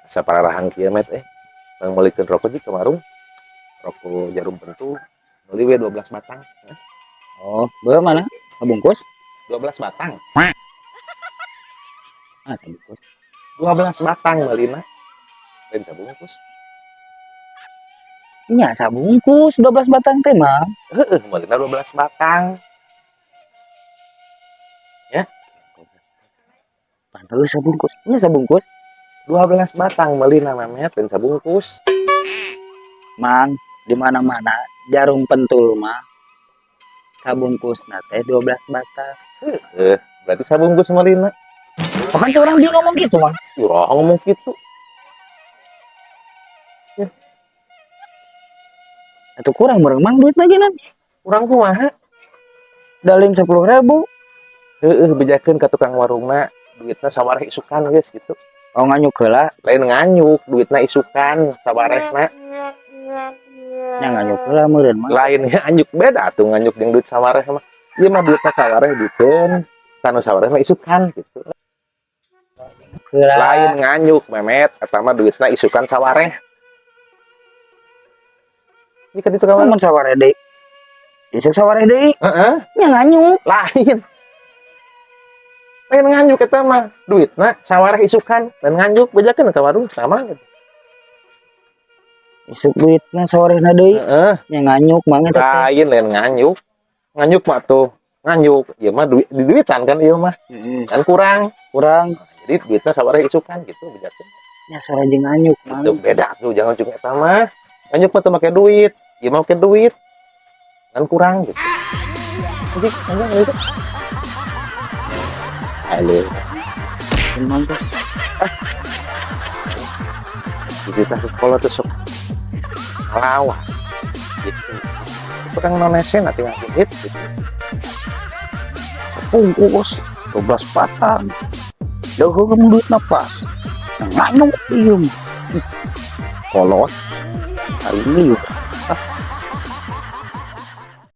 Sapararahan kieu met meulikeun rokok di warung. Rokok Jarum Pentul beli we 12 batang. Oh, beuh mana? Sabungkus? 12 batang. Ah, sabungkus. 12 batang meulina. Lain sabungkus. Nya sabungkus 12 batang teh mah. Heeh, meulina 12 batang. Ya. Panteus sabungkus. Nya sabungkus. 12 batang meulina Memet lain sabungkus. Mang, di mana-mana Jarum Pentul mah sabungkusna teh 12 batang. Heeh, berarti sabungkus meulina. Oh, kan seorang dia ngomong gitu, Mang. Urang ngomong kitu. Atuh kurang bareng Mang duit lagi nan. Urang kumaha? Dalin 10.000. Heeh, bejakeun ka tukang warungna, duitna sawareh isukan geus gitu. Oh, nganyuk heula. Lain nganyuk, duitna isukan sawarehna. Nya nganyuk heula meureun Mang. Lainnya anyuk beda tuh nganyuk jeung duit sawareh mah. Ieu mah duitna sawareh dikeun, tanu sawareh mah isukan gitu. Heula. Lain nganyuk Memet, eta mah duitna isukan sawareh. Ini kan itu kawan. Mun sawareh deui. Isuk sawareh deui. Heeh, Nya nganyuk. lain. Lain nganyuk eta mah duitna sawareh isukan dan nganyuk bejakeun ka warung sama gitu. Isuk duitna sawarehna deui. Heeh, Nya nganyuk Mang eta teh. lain lain nganyuk. Nganyuk mah tuh nganyuk, ieu mah duit di duitan kan ieu mah. Kan kurang. Kurang. Jadi duitna sawareh isukan gitu bejakeun. Nya sareng nganyuk Mang. Itu beda tuh, jangan cuma eta mah. Nganyuk mah teu make duit, ieu mah make duit. Kan kurang gitu. Jadi nganyuk itu. Halo. Mang teh. Jadi tah kalau tuh sok ngelawan gitu. Kurang nonesen nanti ngakit gitu. Sabungkus 12 batang. Dagang duit napas. Nganyuk ieu. Kolot. Hari ini yuk.